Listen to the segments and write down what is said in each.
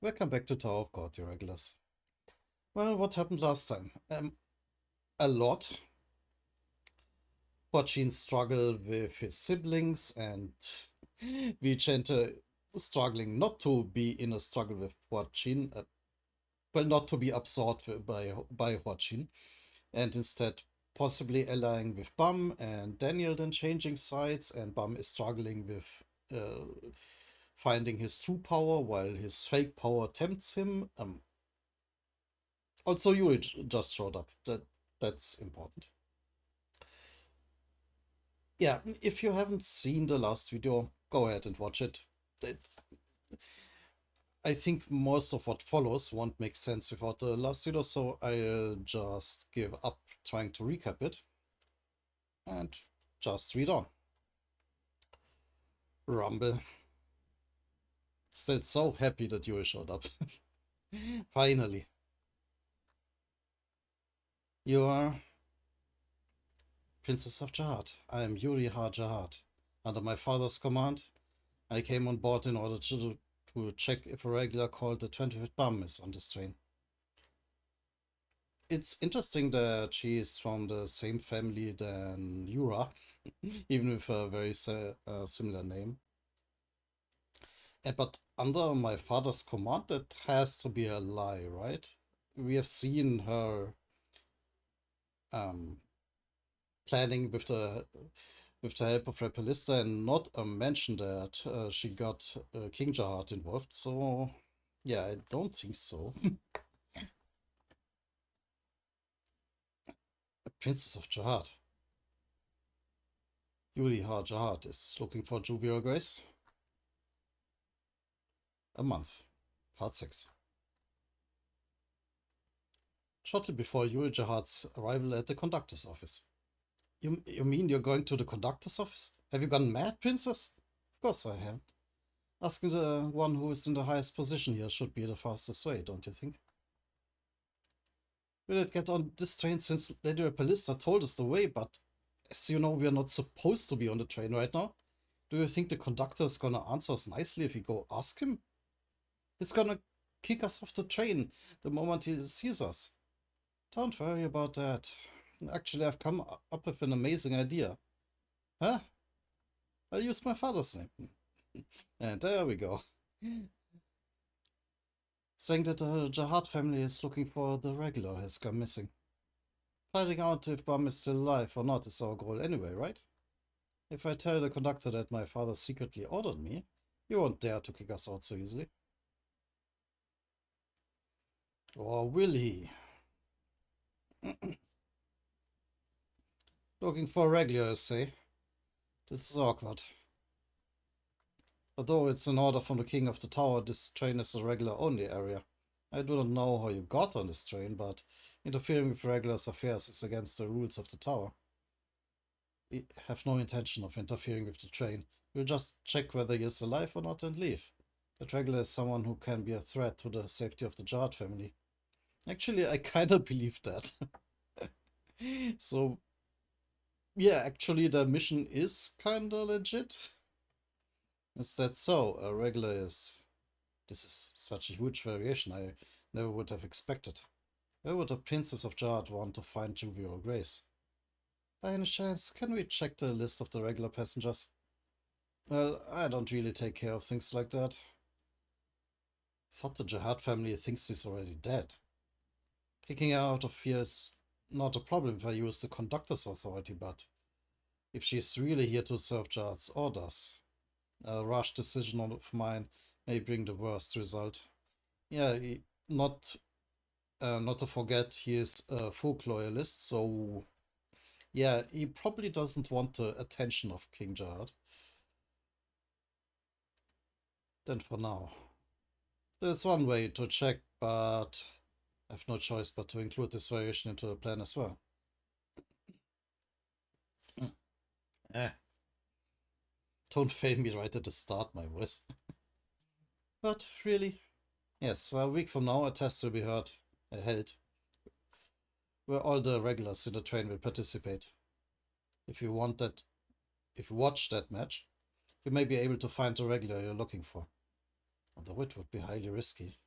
Welcome back to Tower of God, you regulars. Well, what happened last time? A lot. Pochin struggled with his siblings and Vicente struggling not to be in a struggle with Pochin, well, not to be absorbed by Pochin, and instead possibly allying with Bum, and Daniel then changing sides, and Bum is struggling with finding his true power while his fake power tempts him. Also, Yuri just showed up. That's important. Yeah, if you haven't seen the last video, go ahead and watch it. I think most of what follows won't make sense without the last video, so I'll just give up trying to recap it and just read on. Rumble. Still so happy that Yuri showed up. Finally. You are Princess of Jihad. I am Yuri Jihad. Under my father's command, I came on board in order to check if a regular called the 25th Bum is on this train. It's interesting that she is from the same family than Yura, even with a very similar name. But under my father's command, that has to be a lie, right? We have seen her um, planning with the help of Repelista, and not a mention that she got King Jahad involved. So, yeah, I don't think so. A Princess of Jahad. Yuri Jahad is looking for Juvial Grace. A month. Part 6. Shortly before Yuri Jahad's arrival at the conductor's office. You mean you're going to the conductor's office? Have you gone mad, princess? Of course I haven't. Asking the one who is in the highest position here should be the fastest way, don't you think? We did get on this train since Lady Repelista told us the way, but as you know, we are not supposed to be on the train right now. Do you think the conductor is gonna answer us nicely if we go ask him? He's gonna kick us off the train the moment he sees us. Don't worry about that. Actually, I've come up with an amazing idea. Huh? I'll use my father's name. And there we go. Saying that the Jihad family is looking for the regular has gone missing. Finding out if Bum is still alive or not is our goal anyway, right? If I tell the conductor that my father secretly ordered me, he won't dare to kick us out so easily. Or will he? Looking for a regular, say? This is awkward. Although it's an order from the king of the tower, this train is a regular-only area. I do not know how you got on this train, but interfering with regulars' affairs is against the rules of the tower. We have no intention of interfering with the train. We'll just check whether he is alive or not and leave. That regular is someone who can be a threat to the safety of the Jard family. Actually, I kinda believe that. So, yeah, actually the mission is kinda legit. Is that so? A regular is... This is such a huge variation I never would have expected. Where would a princess of Jard want to find Juvial Grace? By any chance, can we check the list of the regular passengers? Well, I don't really take care of things like that. Thought the Jihad family thinks he's already dead. Kicking her out of here is not a problem if I use the conductor's authority, but if she's really here to serve Jihad's orders, a rash decision of mine may bring the worst result. Yeah, not to forget, he is a folk loyalist, so yeah, he probably doesn't want the attention of King Jihad. Then for now. There's one way to check, but I have no choice but to include this variation into the plan as well. Eh, don't fail me right at the start, my voice. But really, yes, a week from now a test will be held, where all the regulars in the train will participate. If you want that, if you watch that match, you may be able to find the regular you're looking for. Although it would be highly risky.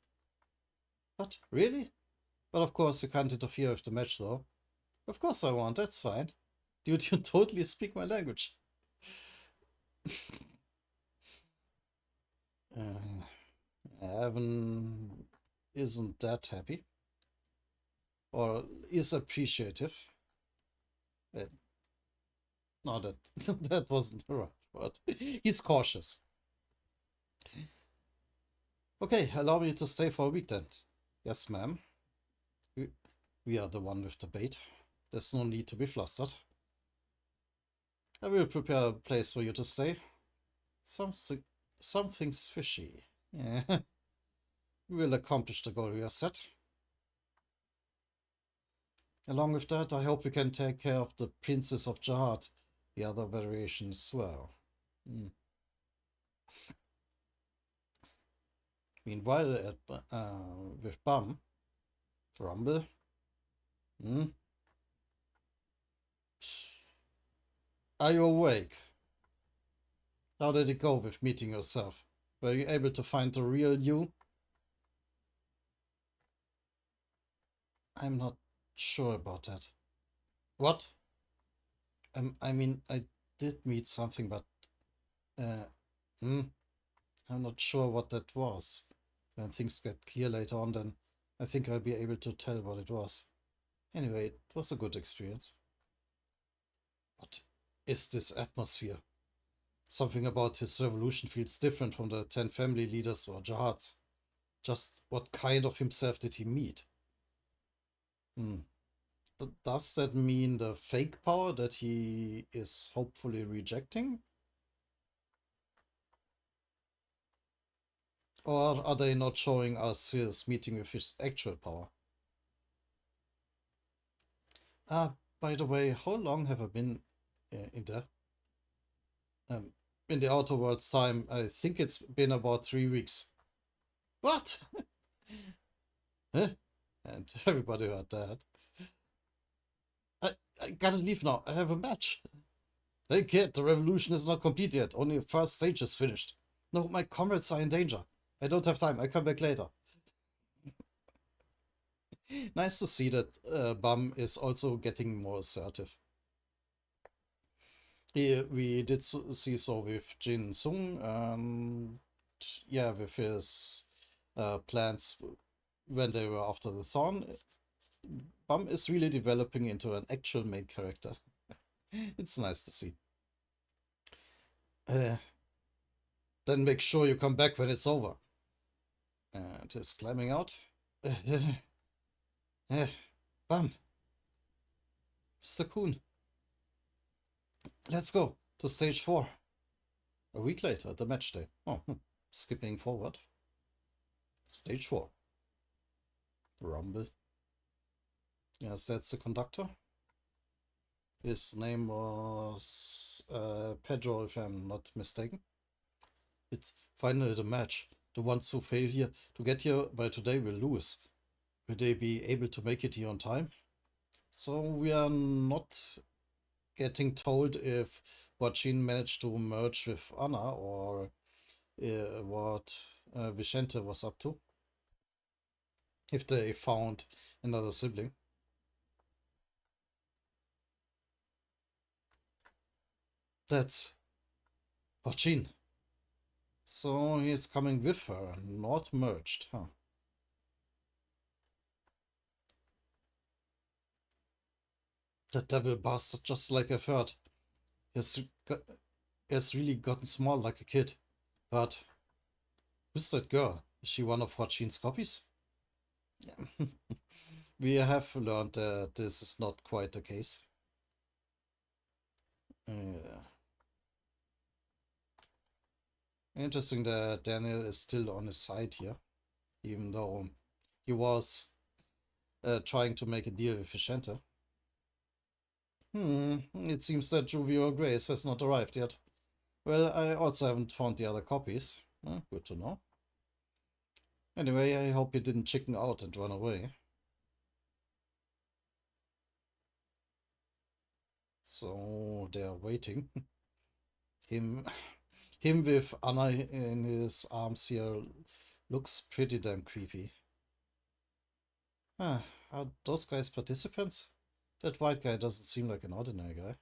What? Really? But of course you can't interfere with the match though. Of course I want, that's fine. Dude, you totally speak my language. Evan isn't that happy. Or is appreciative. Uh, no, that that wasn't the right word. He's cautious. Okay, allow me to stay for a week then. Yes, ma'am. We, we are the one with the bait. There's no need to be flustered. I will prepare a place for you to stay. Something, something's fishy. Yeah. We will accomplish the goal we have set. Along with that, I hope we can take care of the Princess of Jihad, the other variation as well. Hmm. Meanwhile, with Bum, Rumble. Hmm? Are you awake? How did it go with meeting yourself? Were you able to find the real you? I'm not sure about that. What? I mean, I did meet something, but uh, hmm, I'm not sure what that was. When things get clear later on, then I think I'll be able to tell what it was. Anyway, it was a good experience. What is this atmosphere? Something about his revolution feels different from the 10 family leaders or Jihads. Just what kind of himself did he meet? Hmm. Does that mean the fake power that he is hopefully rejecting? Or are they not showing us his meeting with his actual power? Ah, by the way, how long have I been in there? Um, in the Outer Worlds time, I think it's been about 3 weeks. What? Huh? And everybody heard that. I gotta leave now. I have a match. Hey kid, the revolution is not complete yet. Only the first stage is finished. No, my comrades are in danger. I don't have time. I come back later. Nice to see that Bum is also getting more assertive. We did see so with Jin Sung, yeah, with his plans when they were after the Thorn. Bum is really developing into an actual main character. It's nice to see. Uh, then make sure you come back when it's over. And he's climbing out. Bum, Mr. Khun, let's go to stage 4. A week later, the match day. Oh, skipping forward. Stage 4. Rumble. Yes, that's the conductor. His name was Pedro, if I'm not mistaken. It's finally the match. The ones who fail here to get here by today will lose. Will they be able to make it here on time? So we are not getting told if Joaquin managed to merge with Anna or what Vicente was up to. If they found another sibling. That's Joaquin. So he's coming with her, not merged, huh? That devil bastard, just like I've heard. He's, got, he's really gotten small like a kid. But who's that girl? Is she one of Joaquin's copies? Yeah. We have learned that this is not quite the case. Yeah. Interesting that Daniel is still on his side here, even though he was trying to make a deal with Vicente. It seems that Jovial Grace has not arrived yet. Well, I also haven't found the other copies. Good to know. Anyway, I hope you didn't chicken out and run away. So they're waiting. Him, him with Anna in his arms here looks pretty damn creepy. Ah, are those guys participants? That white guy doesn't seem like an ordinary guy.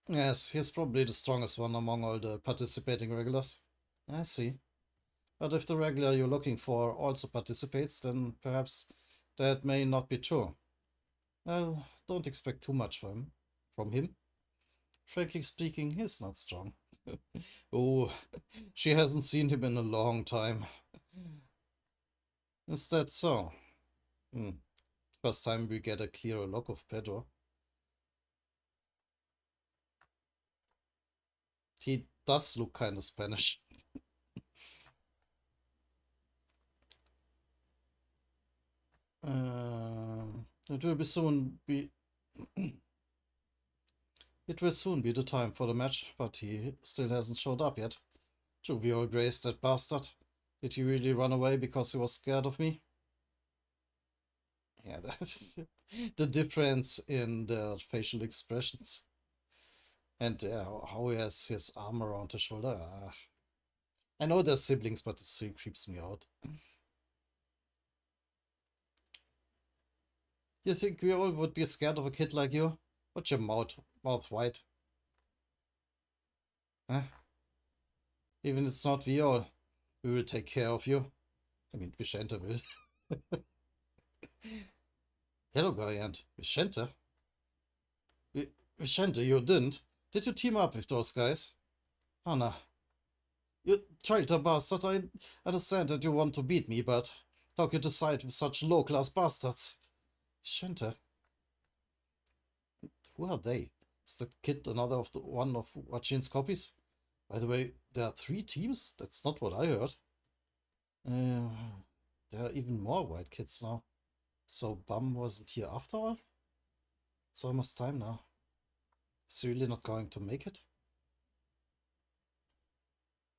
Yes, he's probably the strongest one among all the participating regulars. I see. But if the regular you're looking for also participates, then perhaps that may not be true. Well, don't expect too much from him. Frankly speaking, he's not strong. Oh, she hasn't seen him in a long time. Is that so? Hmm. First time we get a clearer look of Pedro. He does look kind of Spanish. It will be soon be it will soon be the time for the match, but he still hasn't showed up yet. Jovial Grace, that bastard. Did he really run away because he was scared of me? Yeah, the difference in the facial expressions and how he has his arm around his shoulder. I know they're siblings, but it still creeps me out. You think we all would be scared of a kid like you? What's your mouth wide? Huh? Even if it's not we all, we will take care of you. I mean, Vicente will. Hello, Giant. Vicente? Vicente, you didn't? Did you team up with those guys? Anna, you traitor bastard. I understand that you want to beat me, but how could you side with such low-class bastards? Vicente, who are they? Is that kid another of the one of Wachin's copies? By the way, there are 3 teams? That's not what I heard. Uh, there are even more white kids now. So Bum wasn't here after all? It's almost time now. Is he really not going to make it?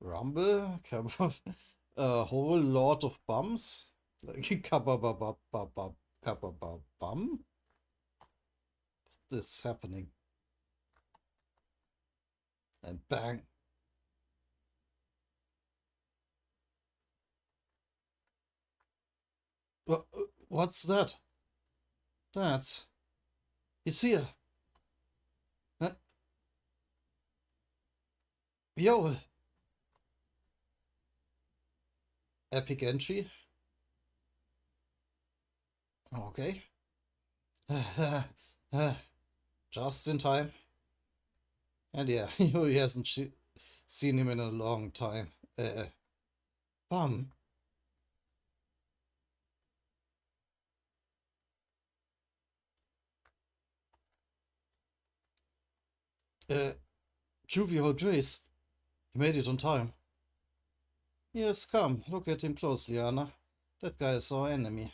Rumble? A whole lot of bums? Like kabababababab kabababum? What is happening? And bang. What's that? That's... He's here. Uh, Yo! Epic entry? Okay. Just in time. And yeah, he hasn't seen him in a long time. Bum. Uh, Jovial Trace. He made it on time. Yes, come, look at him closely, Anna. That guy is our enemy.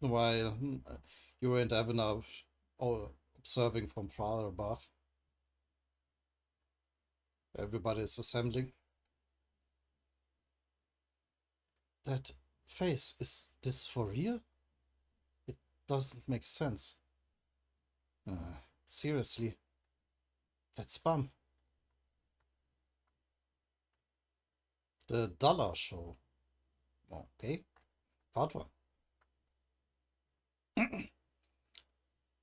While you and Evan are observing from far above, everybody is assembling. That face, is this for real? It doesn't make sense. Seriously, that's Bum. The Dallar show. Okay, part 1.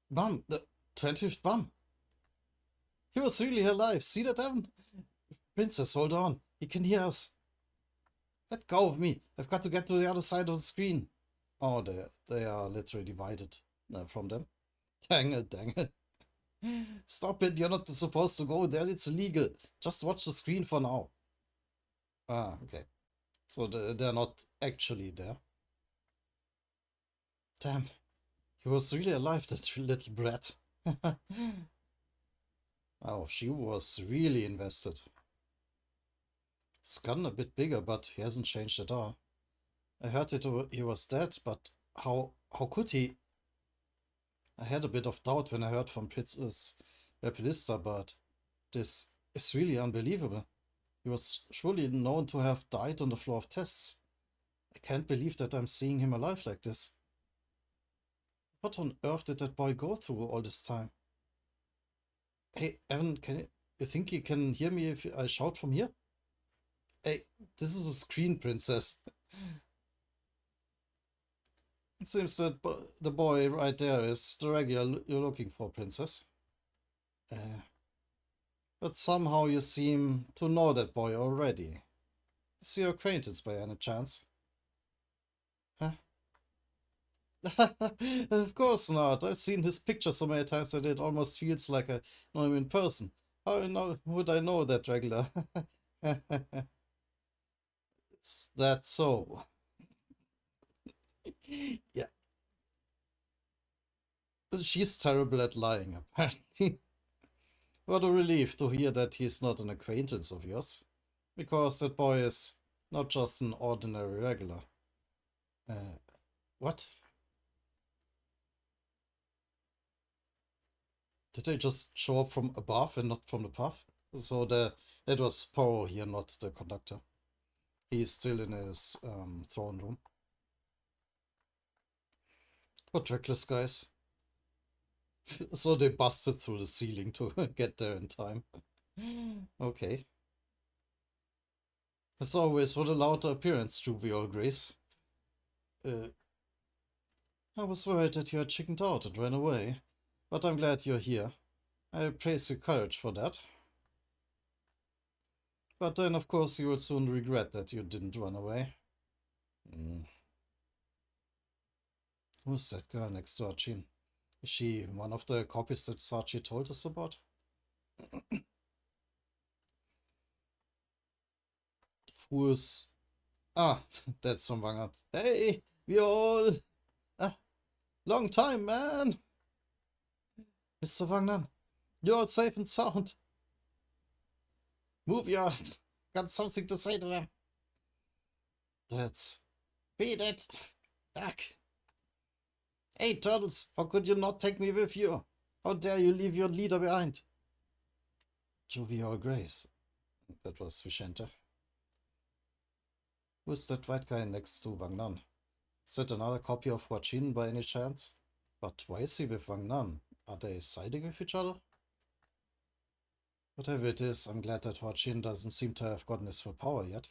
Bum, the 25th Bum. He was really alive. See that, Evan? Princess, hold on. He can hear us. Let go of me. I've got to get to the other side of the screen. Oh, they are literally divided from them. Dang it, dang it. Stop it. You're not supposed to go there. It's illegal. Just watch the screen for now. Ah, okay. So they're not actually there. Damn. He was really alive, that little brat. Oh, she was really invested. He's gotten a bit bigger, but he hasn't changed at all. I heard he was dead, but how could he? I had a bit of doubt when I heard from Pritz's Repelista, but this is really unbelievable. He was surely known to have died on the floor of tests. I can't believe that I'm seeing him alive like this. What on earth did that boy go through all this time? Hey, Evan, you think you can hear me if I shout from here? Hey, this is a screen, princess. It seems that the boy right there is the regular you're looking for, princess. Uh, but somehow you seem to know that boy already. Is he your acquaintance by any chance? Huh? Of course not. I've seen his picture so many times that it almost feels like I know him in person. Would I know that regular? Is that so? Yeah, but she's terrible at lying, apparently. What a relief to hear that he's not an acquaintance of yours. Because that boy is not just an ordinary regular. Uh, what? Did they just show up from above and not from the path? So that was Poe here, not the conductor. He's still in his throne room. What reckless guys. So they busted through the ceiling to get there in time. Okay. As always, what a loud appearance, Jovial Grace. Uh, I was worried that you had chickened out and ran away, but I'm glad you're here. I praise your courage for that. But then, of course, you will soon regret that you didn't run away. Mm. Who's that girl next to Archin? Is she one of the copies that Sachi told us about? Who's... Ah, that's from Wangan. Hey, we all... Ah, long time, man! Mr. Wagner, you're all safe and sound. Move your... Got something to say to them. That's... Beat it! Back! Hey, turtles, how could you not take me with you? How dare you leave your leader behind? Jovial Grace. That was Vicente. Who's that white guy next to Wang Nan? Is that another copy of Huachin by any chance? But why is he with Wang Nan? Are they siding with each other? Whatever it is, I'm glad that Huachin doesn't seem to have gotten his full power yet.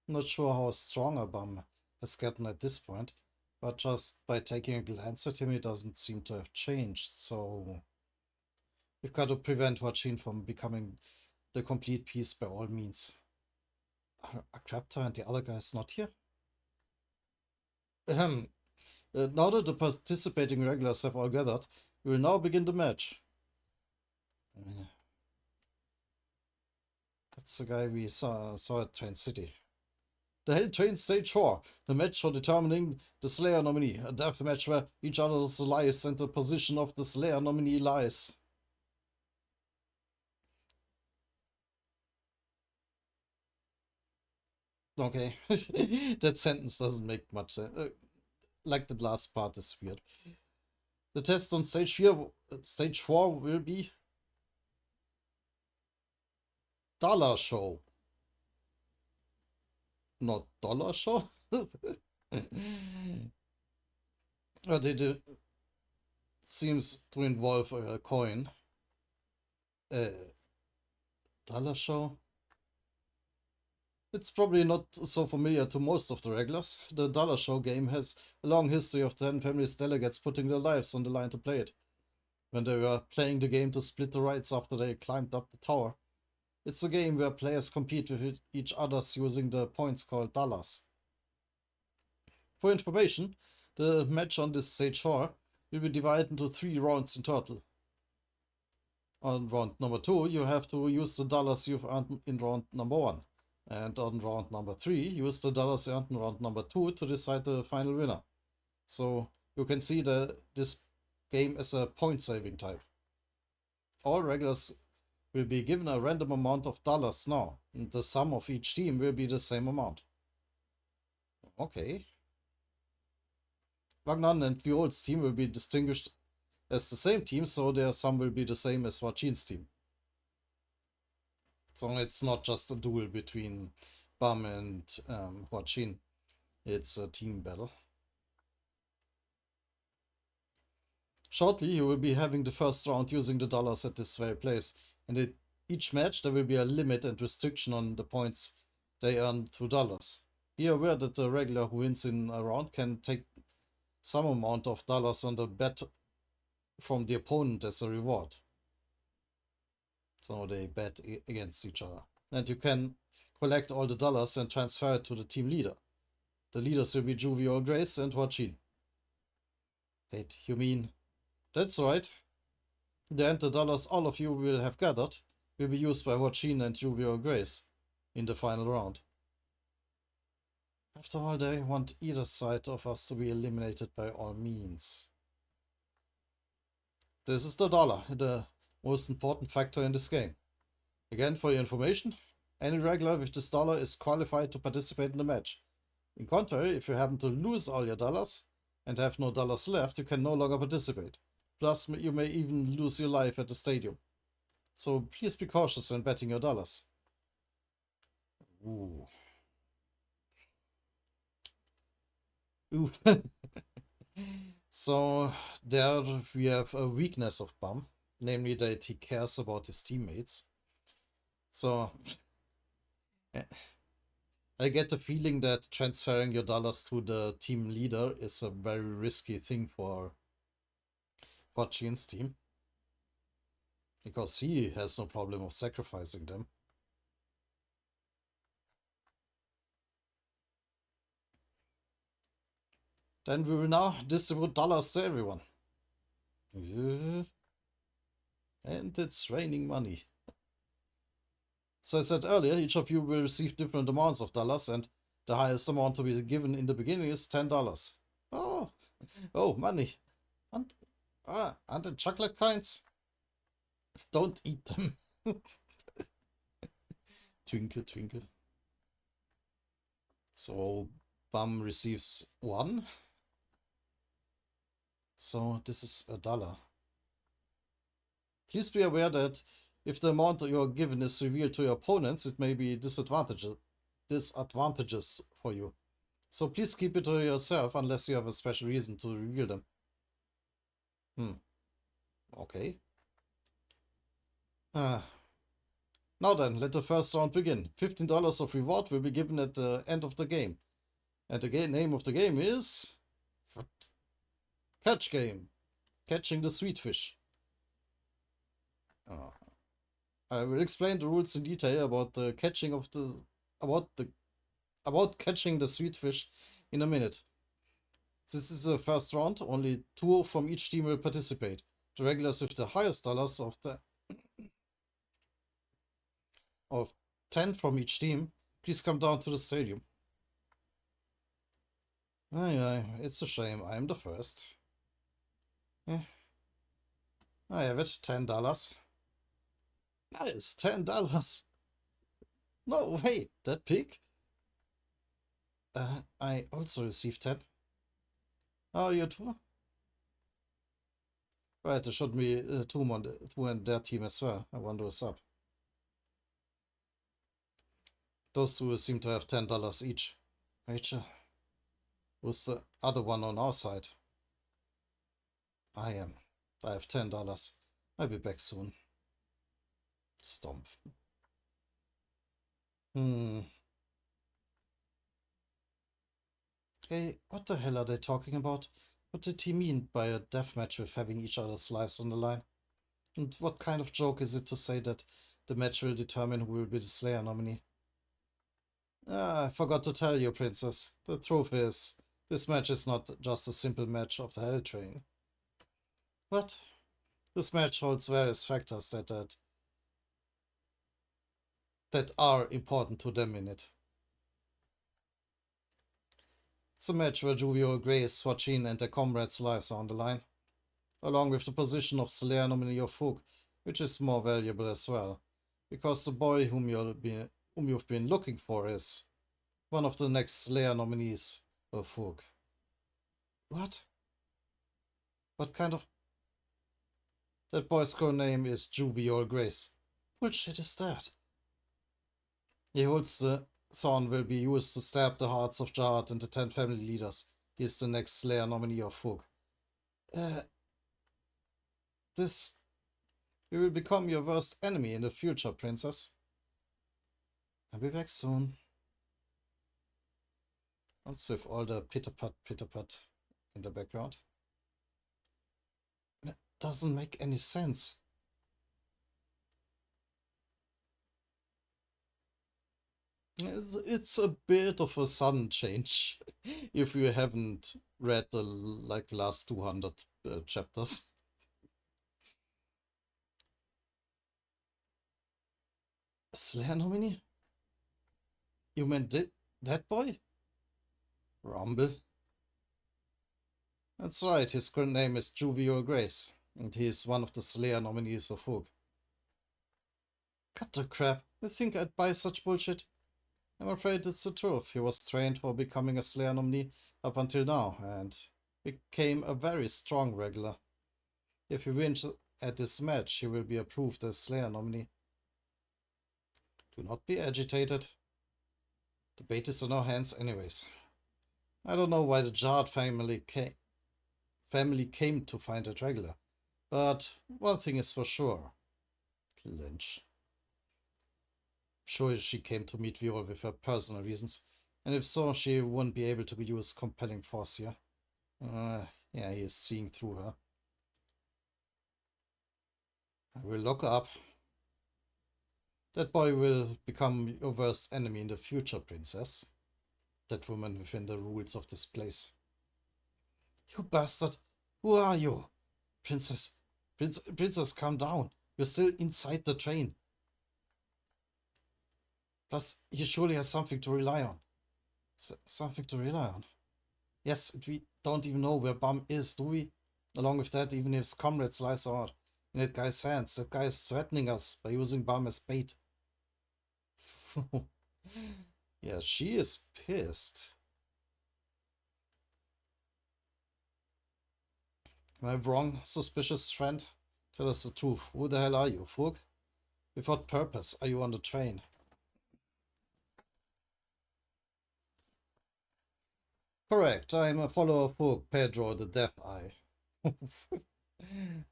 I'm not sure how strong a bum has gotten at this point, but just by taking a glance at him, he doesn't seem to have changed, so we've got to prevent Huachin from becoming the complete piece by all means. Are Krapta and the other guys not here? Ahem. Now that the participating regulars have all gathered, we will now begin the match. That's the guy we saw at Train City. The Hell Train Stage 4, the match for determining the Slayer nominee. A death match where each other's lives and the position of the Slayer nominee lies. Okay, that sentence doesn't make much sense. Like the last part is weird. The test on stage 4 will be Dallar Show. Not Dollar Show? But it seems to involve a coin. Dallar Show? It's probably not so familiar to most of the regulars. The Dallar Show game has a long history of 10 families delegates putting their lives on the line to play it. When they were playing the game to split the rights after they climbed up the tower. It's a game where players compete with each others using the points called dallars. For information, the match on this stage 4 will be divided into 3 rounds in total. On round number 2, you have to use the dollars you've earned in round number 1. And on round number 3, use the dollars earned in round number 2 to decide the final winner. So you can see this game as a point saving type. All regulars will be given a random amount of dollars now, and the sum of each team will be the same amount. Okay. Wagner and Viol's team will be distinguished as the same team, so their sum will be the same as Wachin's team. So it's not just a duel between Bam and Wachin. It's a team battle. Shortly, you will be having the first round using the dollars at this very place, and in each match there will be a limit and restriction on the points they earn through dollars. Be aware that the regular who wins in a round can take some amount of dollars on the bet from the opponent as a reward. So they bet against each other. And you can collect all the dollars and transfer it to the team leader. The leaders will be Juvie or Grace and Joaquin. Wait, you mean... That's right. In the end, the dollars all of you will have gathered will be used by Joaquin and Juvie or Grace in the final round. After all, they want either side of us to be eliminated by all means. This is the dollar, the most important factor in this game. Again, for your information, any regular with this dollar is qualified to participate in the match. In contrary, if you happen to lose all your dollars and have no dollars left, you can no longer participate. Plus, you may even lose your life at the stadium. So please be cautious when betting your dollars. Ooh. Oof. So there we have a weakness of Bum, namely that he cares about his teammates. So I get the feeling that transferring your dollars to the team leader is a very risky thing for Jin's team, because he has no problem of sacrificing them. Then we will now distribute dollars to everyone. And it's raining money. So I said earlier, each of you will receive different amounts of dollars, and the highest amount to be given in the beginning is $10. Oh, money. And the chocolate coins? Don't eat them. Twinkle, twinkle. So Bum receives 1. So this is $1. Please be aware that if the amount you are given is revealed to your opponents, it may be disadvantages for you. So please keep it to yourself unless you have a special reason to reveal them. Okay. Now then, let the first round begin. $15 of reward will be given at the end of the game. And the name of the game is... Catch Game. Catching the sweet fish. I will explain the rules in detail about the catching of the... About catching the sweet fish in a minute. This is the first round. Only 2 from each team will participate. The regulars with the highest dollars of 10 from each team, please come down to the stadium. It's a shame. I am the first. I have it. $10. Nice, $10. No, wait, that pig? I also received 10. Oh, you too? Right, there should be 2 on their team as well. I wonder what's up. Those 2 seem to have $10 each. Rachel, who's the other one on our side? I am. I have $10. I'll be back soon. Stomp. Hey, what the hell are they talking about? What did he mean by a deathmatch with having each other's lives on the line? And what kind of joke is it to say that the match will determine who will be the Slayer nominee? I forgot to tell you, Princess. The truth is, this match is not just a simple match of the Hell Train. What? This match holds various factors that are important to them in it. It's a match where Juvio, Grace, Joaquin and their comrades' lives are on the line, along with the position of Slayer nominee of Fook, which is more valuable as well, because the boy whom you've been looking for is one of the next Slayer nominees of Fook. What? What kind of... That boy's current name is Juvio Grace. Bullshit is that? He holds the thorn will be used to stab the hearts of Jihad and the 10 family leaders. He is the next Slayer nominee of Fook. This... You will become your worst enemy in the future, princess. I'll be back soon. Once with all the pitter-pat in the background. It doesn't make any sense. It's a bit of a sudden change if you haven't read the last 200 chapters. A Slayer nominee? You meant that boy? Rumble? That's right, his current name is Jovial Grace, and he is one of the Slayer nominees of Hook. Cut the crap, you think I'd buy such bullshit? I'm afraid it's the truth. He was trained for becoming a Slayer nominee up until now, and became a very strong regular. If he wins at this match, he will be approved as Slayer nominee. Do not be agitated. The bait is in our hands anyways. I don't know why the Jard family came to find that regular, but one thing is for sure. Clinch. Sure, she came to meet Viol with her personal reasons, and if so, she wouldn't be able to use compelling force here. Yeah, he is seeing through her. I will lock her up. That boy will become your worst enemy in the future, princess. That woman within the rules of this place. You bastard! Who are you? Princess, princess, calm down. You're still inside the train. Plus, he surely has something to rely on. Something to rely on? Yes, we don't even know where Bum is, do we? Along with that, even if his comrades' lives are in that guy's hands, that guy is threatening us by using Bum as bait. Yeah, she is pissed. Am I wrong, suspicious friend? Tell us the truth. Who the hell are you, Fug? With what purpose are you on the train? Correct, I'm a follower of Fug, Pedro the Deaf Eye.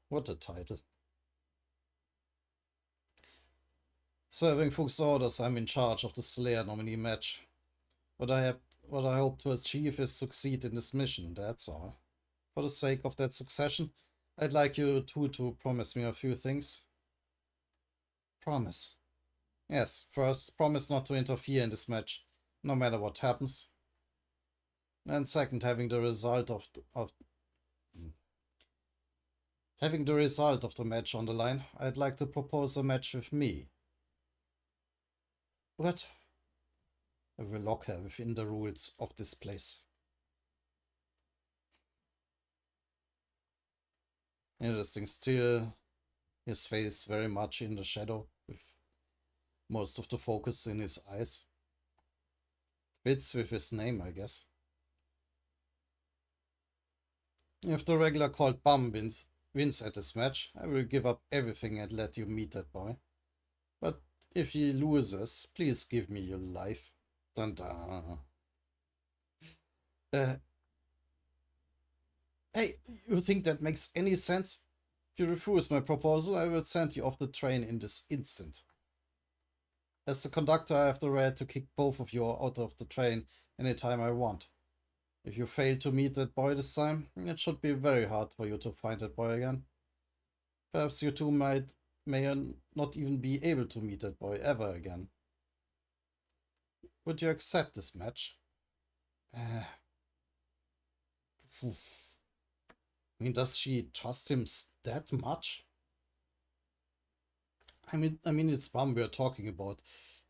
What a title. Serving Fug's orders, I'm in charge of the Slayer nominee match. What I hope to achieve is succeed in this mission, that's all. For the sake of that succession, I'd like you two to promise me a few things. Promise. Yes, first, promise not to interfere in this match, no matter what happens. And second, having the result of the match on the line, I'd like to propose a match with me. What? I will lock her within the rules of this place. Interesting, still his face very much in the shadow, with most of the focus in his eyes. Fits with his name, I guess. If the regular called Bum wins at this match, I will give up everything and let you meet that boy. But if he loses, please give me your life. Dun dun. Hey, you think that makes any sense? If you refuse my proposal, I will send you off the train in this instant. As the conductor, I have the right to kick both of you out of the train anytime I want. If you fail to meet that boy this time, it should be very hard for you to find that boy again. Perhaps you two may not even be able to meet that boy ever again. Would you accept this match? I mean, does she trust him that much? I mean, it's Bum we're talking about.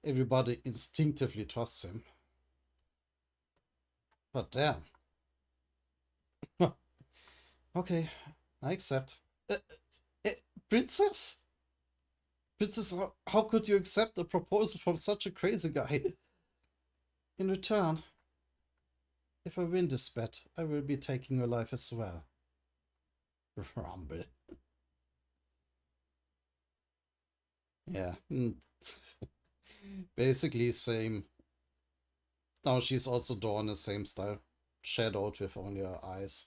Everybody instinctively trusts him. But damn. Okay, I accept. Princess? Princess, how could you accept a proposal from such a crazy guy? In return, if I win this bet, I will be taking your life as well. Rumble. Yeah. Basically same. Now she's also drawn the same style. Shadowed with only her eyes.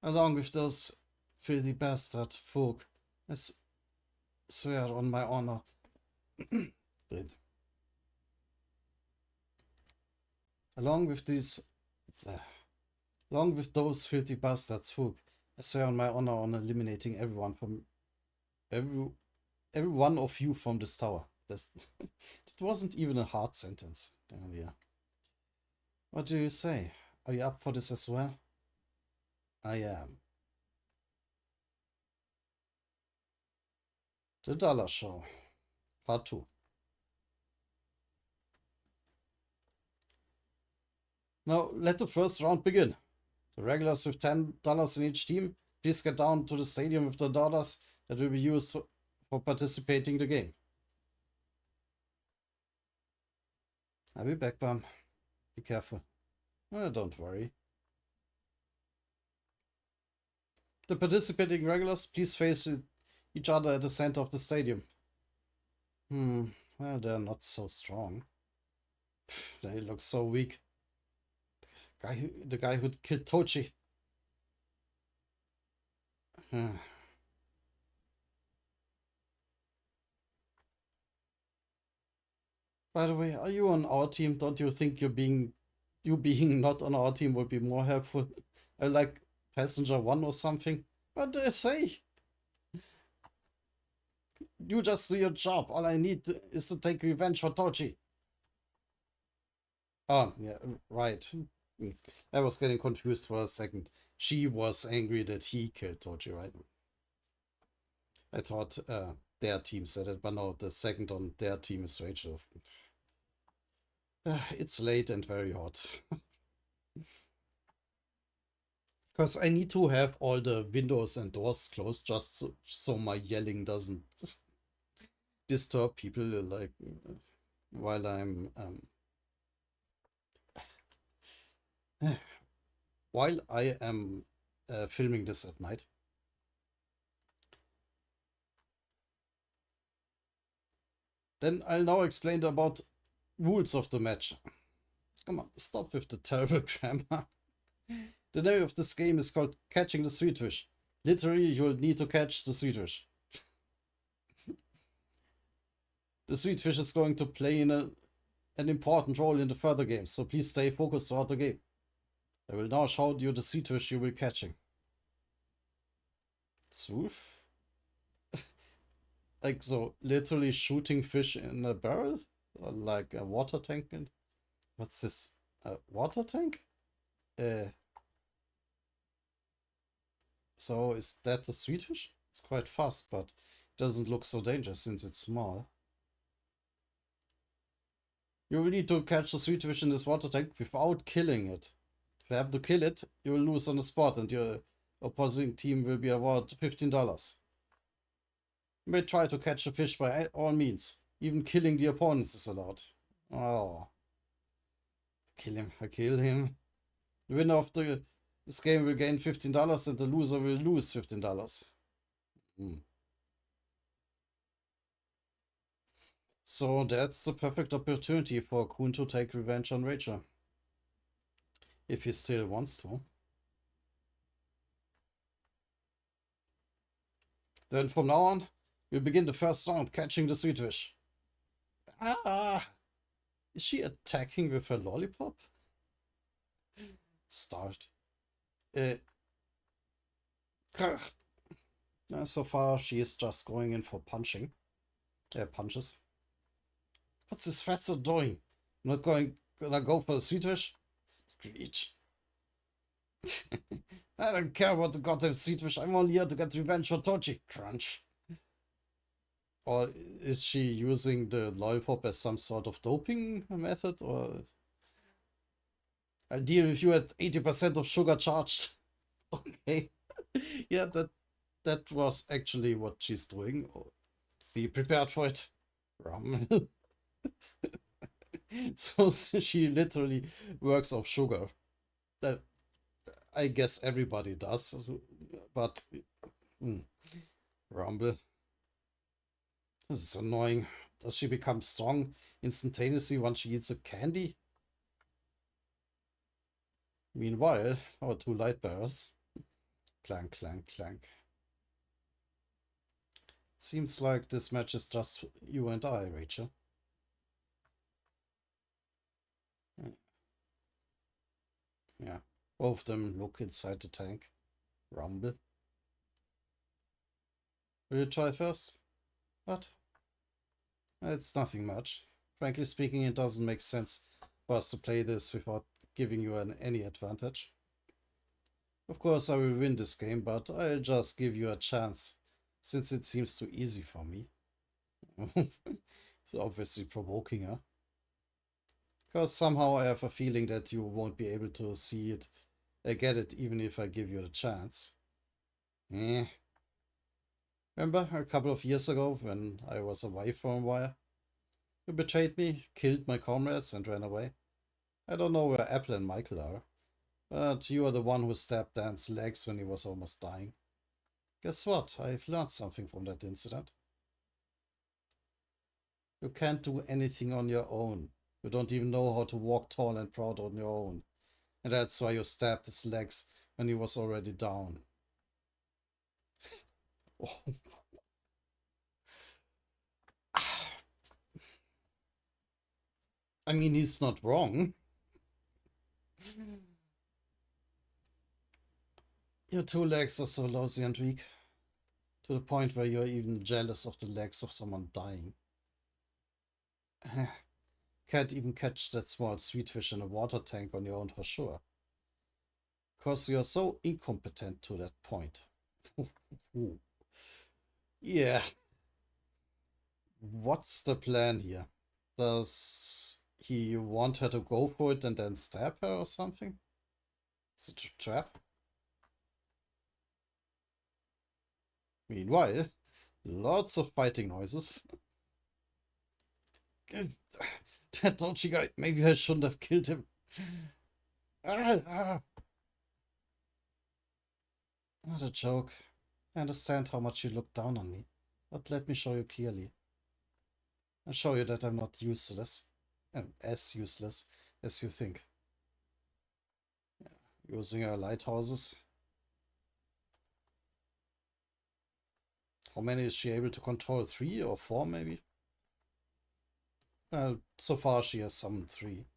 Along with those filthy bastard folk. I swear on my honor. Wait. Along with these... Along with those filthy bastards folk, I swear on my honor on eliminating everyone from... Every one of you from this tower. That wasn't even a hard sentence. Oh, yeah. What do you say? Are you up for this as well? I am. The Dallar Show. Part 2. Now, let the first round begin. The regulars with $10 in each team, please get down to the stadium with the dollars that will be used for participating in the game. I'll be back, Bam. Be careful. Don't worry. The participating regulars, please face each other at the center of the stadium. Well, they're not so strong. They look so weak. The guy who killed Tochi. By the way, are you on our team? Don't you think you being not on our team would be more helpful? I like passenger 1 or something. What do I say? You just do your job. All I need is to take revenge for Tochi. Oh, yeah, right. I was getting confused for a second. She was angry that he killed Tochi, right? I thought their team said it, but no, the second on their team is Rachel. It's late and very hot. Because I need to have all the windows and doors closed just so my yelling doesn't disturb people like while I'm while I am filming this at night. Then I'll now explain about rules of the match. Come on, stop with the terrible grammar. The name of this game is called Catching the Sweet Fish. Literally, you'll need to catch the sweet fish. The sweet fish is going to play in an important role in the further games, so please stay focused throughout the game. I will now show you the sweet fish you will be catching. Swoof? Like so, literally shooting fish in a barrel? Or like a water tank? What's this? A water tank? So is that the sweet fish? It's quite fast, but it doesn't look so dangerous since it's small. You will need to catch the sweet fish in this water tank without killing it. If you happen to kill it, you will lose on the spot and your opposing team will be awarded $15. You may try to catch the fish by all means. Even killing the opponents is allowed. Oh. Kill him. I kill him. The winner of this game will gain $15 and the loser will lose $15. So that's the perfect opportunity for Khun to take revenge on Rachel. If he still wants to. Then from now on, we'll begin the first round catching the sweet fish. Ah! Is she attacking with her lollipop? Start. So far, she is just going in for punching. Punches. What's this fatso doing? I'm not gonna go for the sweet fish? Screech. I don't care about the goddamn sweet fish. I'm only here to get revenge for Tochi. Crunch. Or is she using the lollipop as some sort of doping method? Or I'll deal with you at 80% of sugar charged. Okay. Yeah, that was actually what she's doing. Be prepared for it. Rum. So she literally works off sugar. That I guess everybody does, but Rumble. This is annoying. Does she become strong instantaneously once she eats a candy? Meanwhile, our two light bearers Clank, clank, clank. Seems like this match is just you and I, Rachel. Yeah, both of them look inside the tank. Rumble. Will you try first? What? It's nothing much. Frankly speaking, it doesn't make sense for us to play this without giving you any advantage. Of course, I will win this game, but I'll just give you a chance, since it seems too easy for me. So obviously provoking her. Because somehow I have a feeling that you won't be able to see it, get it, even if I give you the chance. Eh. Remember a couple of years ago when I was away for a while? You betrayed me, killed my comrades, and ran away. I don't know where Apple and Michael are, but you are the one who stabbed Dan's legs when he was almost dying. Guess what? I've learned something from that incident. You can't do anything on your own. You don't even know how to walk tall and proud on your own. And that's why you stabbed his legs when he was already down. Oh. I mean, he's not wrong. Your two legs are so lousy and weak, to the point where you're even jealous of the legs of someone dying. Can't even catch that small sweet fish in a water tank on your own for sure. Because you're so incompetent to that point. Yeah. What's the plan here? Does he want her to go for it and then stab her or something? Is it a trap? Meanwhile, lots of fighting noises. That dodgy guy, maybe I shouldn't have killed him. What a joke. I understand how much you look down on me, but let me show you clearly. I'll show you that I'm not useless. As useless as you think. Using our lighthouses. How many is she able to control? 3 or 4 maybe? So far she has summoned 3.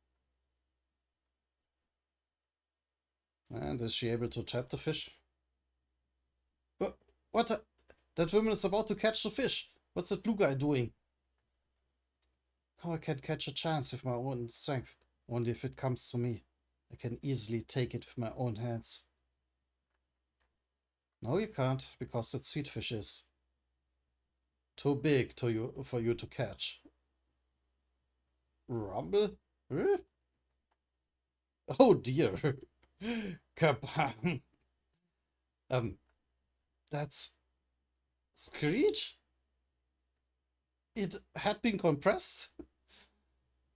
And is she able to trap the fish? What? That woman is about to catch the fish. What's that blue guy doing? How I can catch a chance with my own strength. Only if it comes to me. I can easily take it with my own hands. No, you can't, because that sweet fish is too big for you to catch. Rumble? Huh? Oh dear. Kabam. That's Screech? It had been compressed?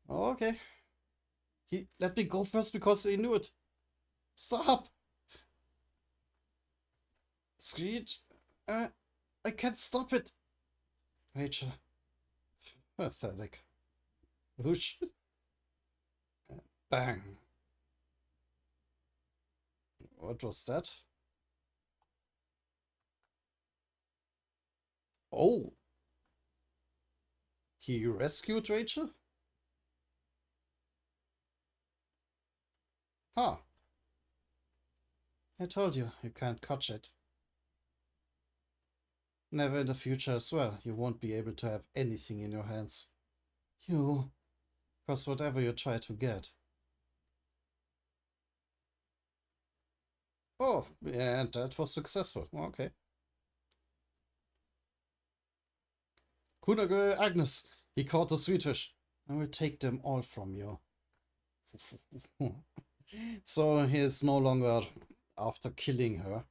Okay. He let me go first because he knew it. Stop! Screech? I can't stop it. Rachel. Pathetic. Whoosh. Bang. What was that? Oh. He rescued Rachel? Huh. I told you, you can't catch it. Never in the future as well. You won't be able to have anything in your hands. Because whatever you try to get. Oh, and that was successful. Okay. Kunage Agnes, he caught the sweet fish. I will take them all from you. So he is no longer after killing her.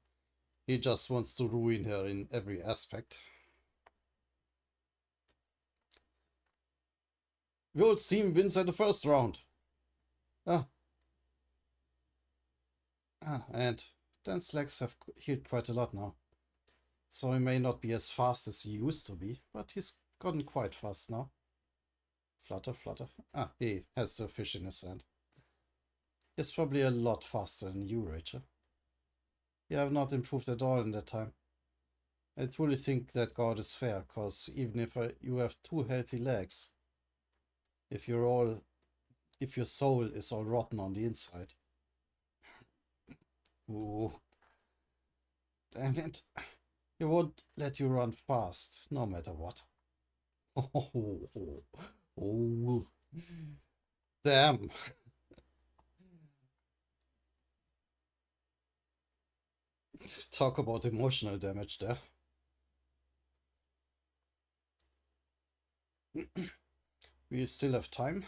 He just wants to ruin her in every aspect. World's team wins at the first round. And Dan's legs have healed quite a lot now. So he may not be as fast as he used to be, but he's gotten quite fast now. Flutter, flutter. He has the fish in his hand. He's probably a lot faster than you, Rachel. You have not improved at all in that time. I truly think that God is fair, because even if you have 2 healthy legs, if your soul is all rotten on the inside. Ooh. Damn it. He won't let you run fast, no matter what. Oh. Damn. Talk about emotional damage there. We still have time.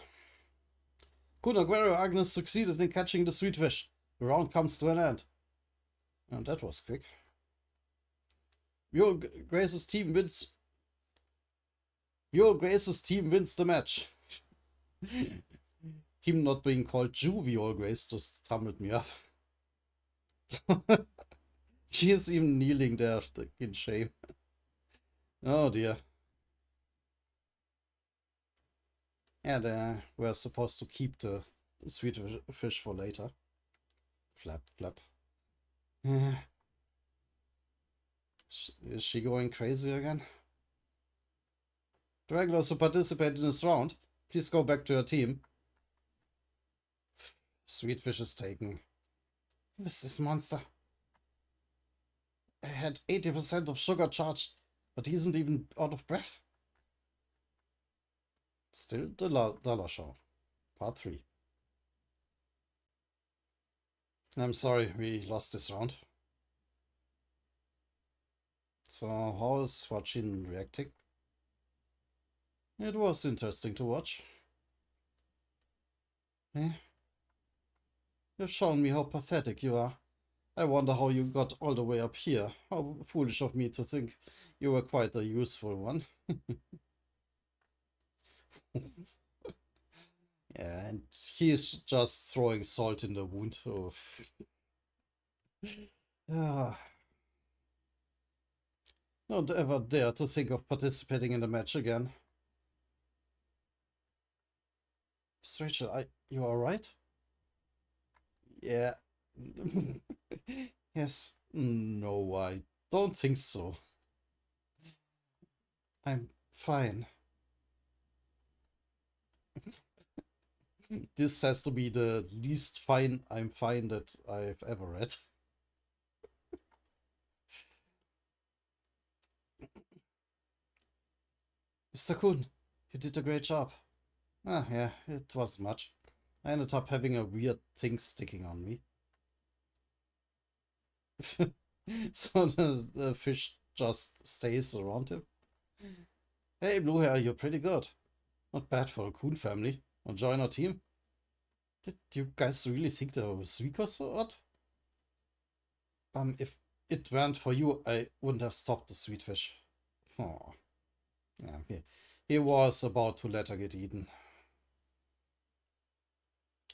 Khun Agnes succeeded in catching the sweet fish. The round comes to an end. And that was quick. Your Grace's team wins. Your Grace's team wins the match. Him not being called Jovial Grace just tumbled me up. She is even kneeling there in shame. Oh dear. And we're supposed to keep the sweet fish for later. Flap, flap. Is she going crazy again? The regulars who participate in this round, please go back to your team. Sweet fish is taken. Who is this monster? I had 80% of sugar charged, but he isn't even out of breath. Still the Dallar show. Part 3. I'm sorry we lost this round. So how is Wachin reacting? It was interesting to watch. You've shown me how pathetic you are. I wonder how you got all the way up here. How foolish of me to think you were quite a useful one. Yeah, and he's just throwing salt in the wound. Oh. Don't ever dare to think of participating in the match again. Miss Rachel, you alright? Yeah. Yes. No, I don't think so. I'm fine. This has to be the least fine I'm fine that I've ever read. Mr. Khun, you did a great job. Ah, yeah, it was much. I ended up having a weird thing sticking on me. So the fish just stays around him. Hey, blue hair, you're pretty good. Not bad for a Khun family. Want to join our team? Did you guys really think they were sweakers or what? If it weren't for you, I wouldn't have stopped the sweet fish. Oh. Yeah, he was about to let her get eaten.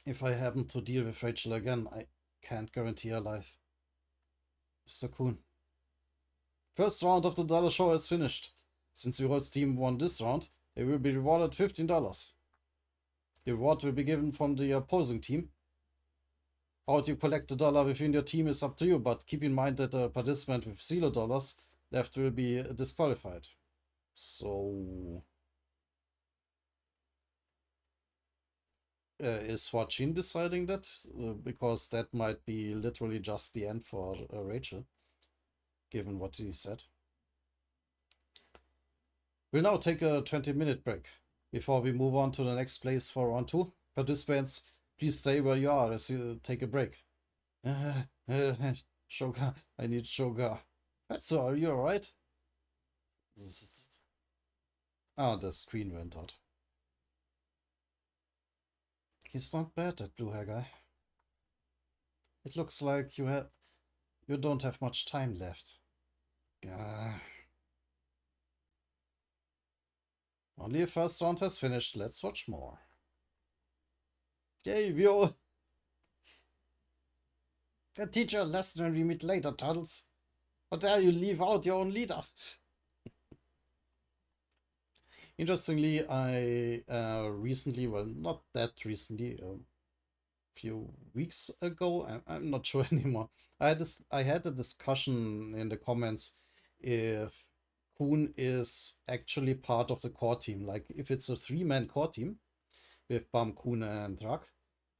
If I happen to deal with Rachel again, I can't guarantee her life. Mr. Khun. First round of the Dallar show is finished. Since the Royals team won this round, they will be rewarded $15. The reward will be given from the opposing team. How you collect the dollar within your team is up to you, but keep in mind that a participant with $0 left will be disqualified. So... is Huachin deciding that? Because that might be literally just the end for Rachel, given what he said. We'll now take a 20-minute break before we move on to the next place for round 2. Participants, please stay where you are as you take a break. Shoga, I need Shoga. So, are you alright? Ah, the screen went out. He's not bad, that blue hair guy. It looks like you don't have much time left. Only a first round has finished. Let's watch more. Yay, we all... Can teach you a lesson when we meet later, turtles. How dare you leave out your own leader? Interestingly, I recently, well, not that recently, few weeks ago. I'm not sure anymore. I had a discussion in the comments if Khun is actually part of the core team. Like if it's a 3-man core team with Bam, Khun, and Rak,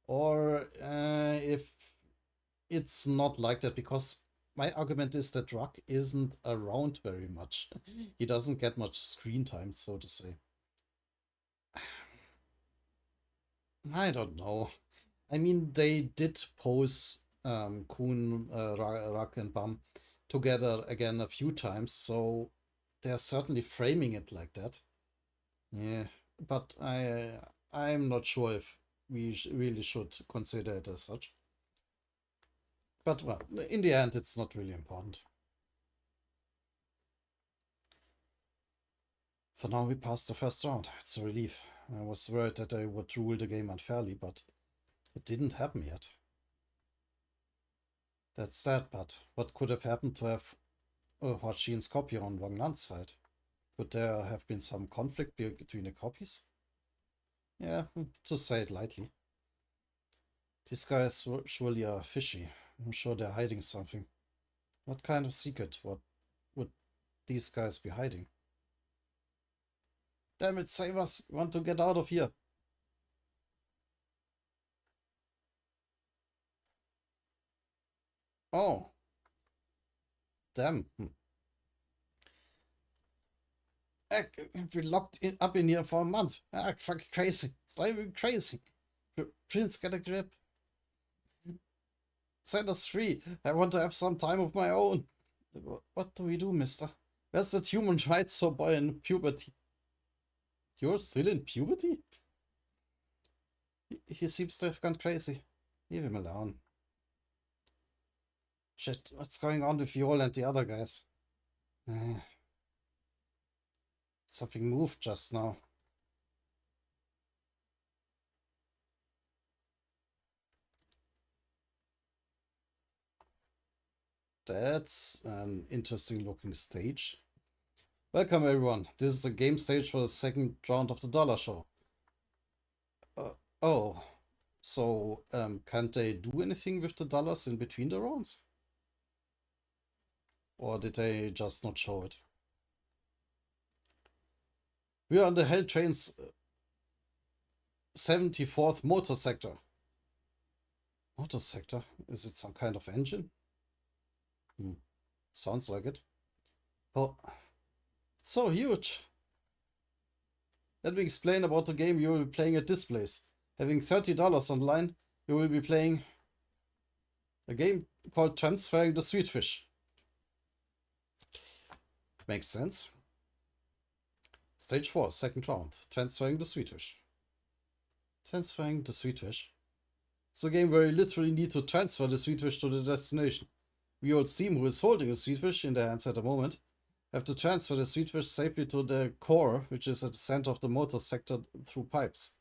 or if it's not like that, because my argument is that Rak isn't around very much. He doesn't get much screen time, so to say. I don't know. I mean, they did pose Khun, Rak, and Bam together again a few times, so they're certainly framing it like that. Yeah, but I'm not sure if we really should consider it as such. But well, in the end, it's not really important. For now, we passed the first round. It's a relief. I was worried that I would rule the game unfairly, but it didn't happen yet. That's that, but what could have happened to have Huachi and Scorpio on Wang Nan's side? Could there have been some conflict between the copies? Yeah, to say it lightly. These guys surely are fishy. I'm sure they're hiding something. What kind of secret? What would these guys be hiding? Damn it, save us! We want to get out of here. Oh. Damn. I've been locked up in here for a month. Fucking crazy. It's driving me crazy. Prince, get a grip. Set us free. I want to have some time of my own. What do we do, mister? Where's that human rights for boy in puberty? You're still in puberty? He seems to have gone crazy. Leave him alone. Shit, what's going on with Viol and the other guys? Something moved just now. That's an interesting looking stage. Welcome everyone. This is the game stage for the second round of the Dallar show. Oh, so can't they do anything with the dollars in between the rounds? Or did they just not show it? We are on the Hell Train's 74th motor sector. Motor sector? Is it some kind of engine? Sounds like it. Oh, it's so huge. Let me explain about the game you will be playing at this place. Having $30 online, you will be playing a game called Transferring the Sweet Fish. Makes sense. Stage 4, second round. Transferring the Sweet Fish. Transferring the Sweet Fish. It's a game where you literally need to transfer the sweet fish to the destination. We old Steam, who is holding the sweet fish in their hands at the moment, have to transfer the sweet fish safely to the core, which is at the center of the motor sector through pipes.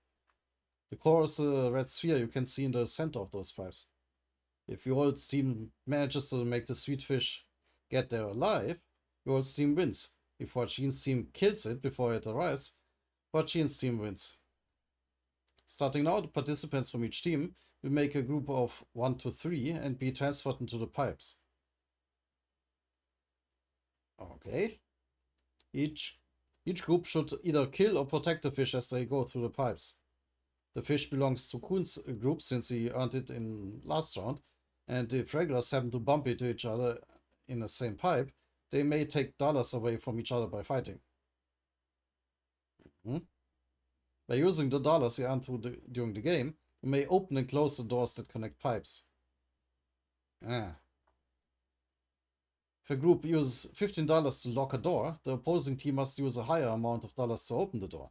The core is a red sphere you can see in the center of those pipes. If your old Steam manages to make the sweet fish get there alive, your old Steam wins. If Huachi's team kills it before it arrives, Huachi's team wins. Starting now, the participants from each team will make a group of 1 to 3 and be transferred into the pipes. Okay. Each group should either kill or protect the fish as they go through the pipes. The fish belongs to Khun's group since he earned it in last round, and if regulars happen to bump into each other in the same pipe, they may take dollars away from each other by fighting. By using the dollars you earn during the game, you may open and close the doors that connect pipes. If a group uses $15 to lock a door, the opposing team must use a higher amount of dollars to open the door.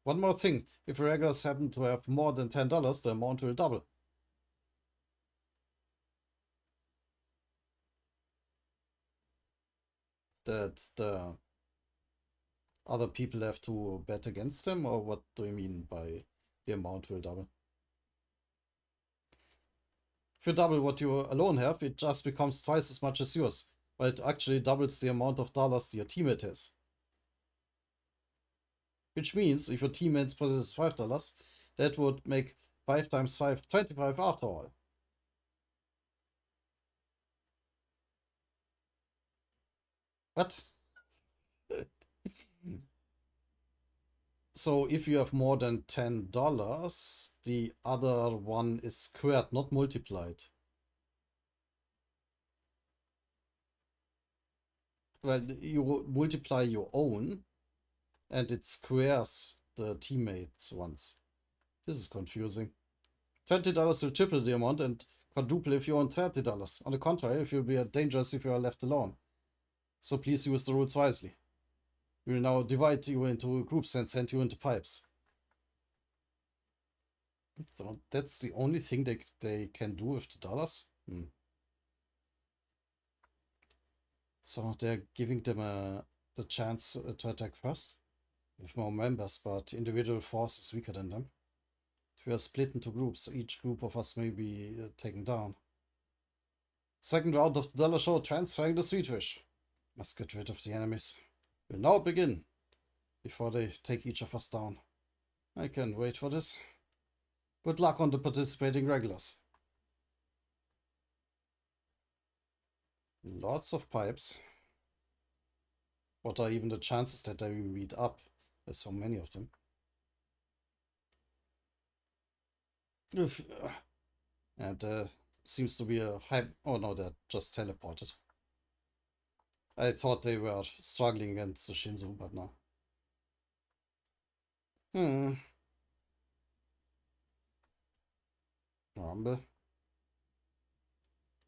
One more thing, if regulars happen to have more than $10, the amount will double. That the other people have to bet against them, or what do you mean by the amount will double? If you double what you alone have, it just becomes twice as much as yours, but it actually doubles the amount of dollars your teammate has. Which means if your teammate possesses $5, that would make 5 times 5, 25 after all. What? So if you have more than $10, the other one is squared, not multiplied. Well, you multiply your own, and it squares the teammates ones. This is confusing. $20 will triple the amount and quadruple if you own $30. On the contrary, if you'll be dangerous if you are left alone. So please use the rules wisely. We will now divide you into groups and send you into pipes. So that's the only thing they can do with the dollars? So they're giving them the chance to attack first with more members, but individual force is weaker than them. If we are split into groups, each group of us may be taken down. Second round of the dollar show, transferring the sweet fish. Must get rid of the enemies. We'll now begin, before they take each of us down. I can't wait for this. Good luck on the participating regulars. Lots of pipes. What are even the chances that they will meet up? There's so many of them. And seems to be a high... Oh no, they're just teleported. I thought they were struggling against the Shinzu, but no. Rumble.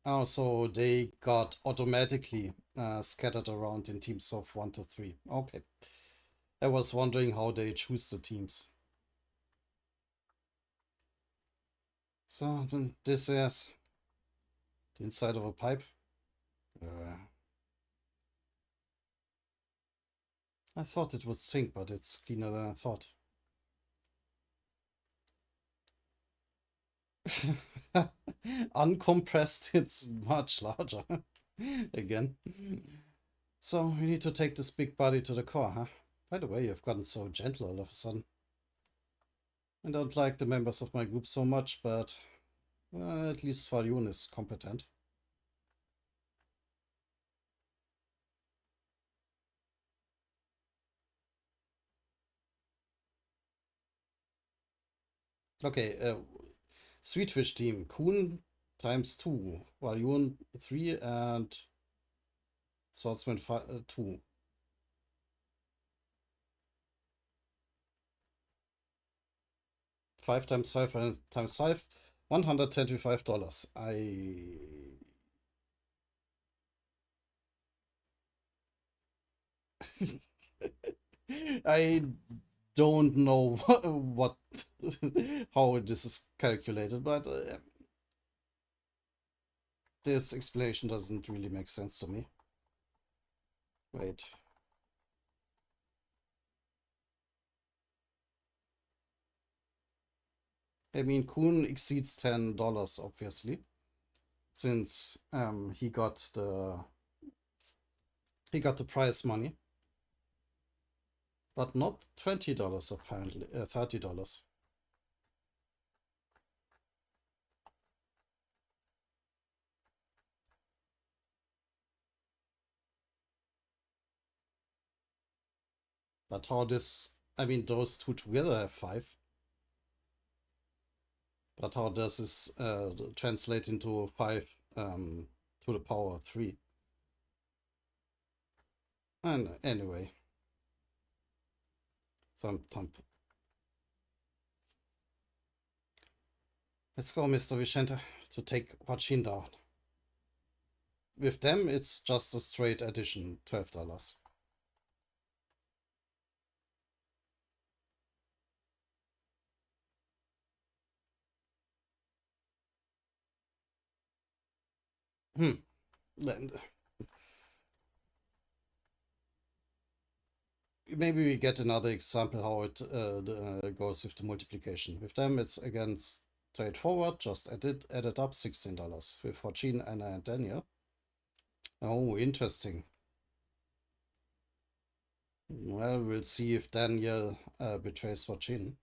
Oh, so they got automatically scattered around in teams of 1 to 3. Okay. I was wondering how they choose the teams. So then this is the inside of a pipe. I thought it would sink, but it's cleaner than I thought. Uncompressed, it's much larger. Again. So we need to take this big body to the core, huh? By the way, you've gotten so gentle all of a sudden. I don't like the members of my group so much, but at least Faryun is competent. Okay, Sweetfish team. Khun times 2. Faryun 3 and Swordsman 2. Five times five times five, $125. I don't know what how this is calculated, but this explanation doesn't really make sense to me. Wait. I mean, Khun exceeds $10, obviously, since he got the prize money, but not $20 apparently, $30. But how this? I mean, those two together have 5. But how does this translate into 5 to the power 3? And anyway, thump thump. Let's go, Mr. Vicente, to take Joaquin down. With them, it's just a straight addition, $12. Then maybe we get another example how it goes with the multiplication. With them, it's again straightforward, just add it up, $16. With Joaquin, Anna, and Daniel. Oh, interesting. Well, we'll see if Daniel betrays Joaquin.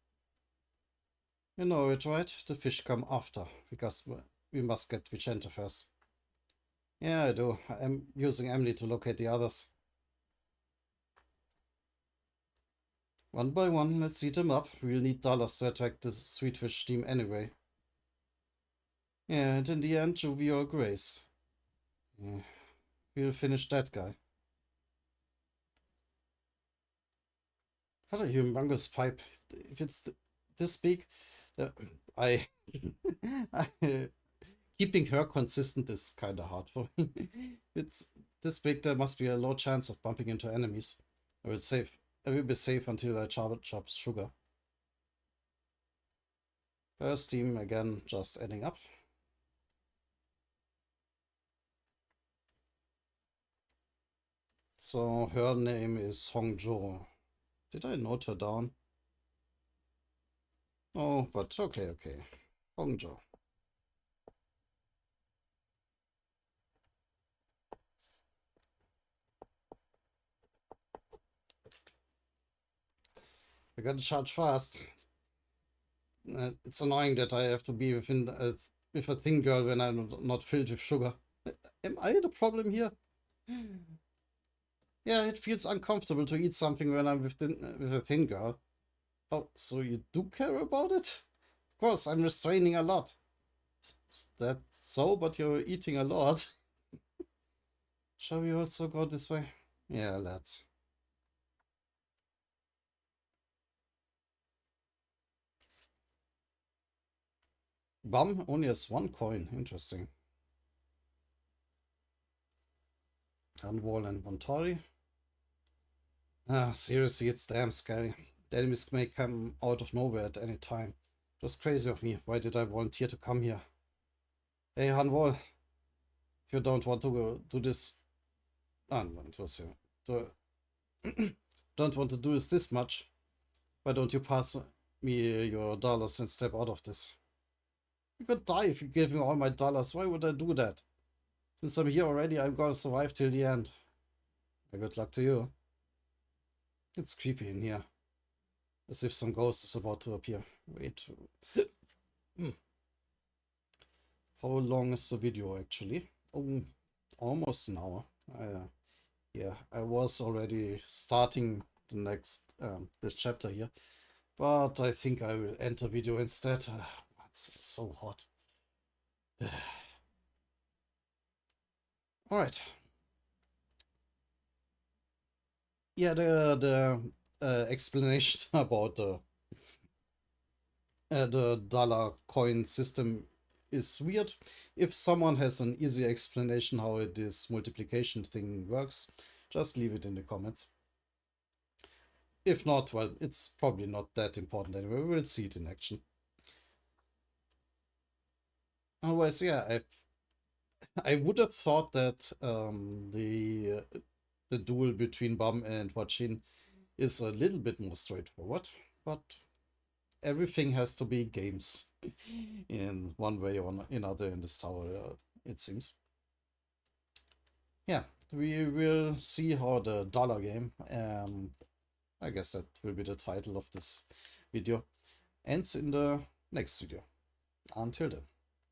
You know it, right? The fish come after, because we must get Vicente first. Yeah, I do. I'm using Emily to locate the others. One by one, let's eat them up. We'll need dollars to attract the sweet fish team anyway. Yeah, and in the end, Juvie or Grace. Yeah, we'll finish that guy. What a humongous pipe. If it's this big, uh, I, I keeping her consistent is kind of hard for me. It's this big, there must be a low chance of bumping into enemies. I will save. I will be safe until I chop sugar. First team again, just adding up. So her name is Hongzhou. Did I note her down? Oh, but okay. Hongzhou. I gotta charge fast. It's annoying that I have to be with a thin girl when I'm not filled with sugar. Am I the problem here? Yeah, it feels uncomfortable to eat something when I'm with a thin girl. Oh, so you do care about it? Of course, I'm restraining a lot. Is that so? But you're eating a lot. Shall we also go this way? Yeah, let's. Bum only has one coin. Interesting. Unwall and Montori. Ah, seriously, it's damn scary. The enemies may come out of nowhere at any time. It was crazy of me. Why did I volunteer to come here? Hey, Hanwol, if you don't want to go do this... Ah, no, it was you. Don't want to do this much. Why don't you pass me your dollars and step out of this? You could die if you gave me all my dollars. Why would I do that? Since I'm here already, I'm gonna survive till the end. Good luck to you. It's creepy in here. As if some ghost is about to appear. Wait. How long is the video actually? Oh, almost an hour. Yeah, I was already starting the next this chapter here, but I think I will end the video instead. It's so hot. All right. Yeah, the explanation about the dollar coin system is weird. If someone has an easy explanation how this multiplication thing works, just leave it in the comments. If not, well, it's probably not that important anyway. We'll see it in action. Otherwise, yeah, I would have thought that the duel between Bum and Huachin is a little bit more straightforward, but everything has to be games in one way or another in this tower, it seems. Yeah, we will see how the dollar game, I guess that will be the title of this video, ends in the next video. Until then.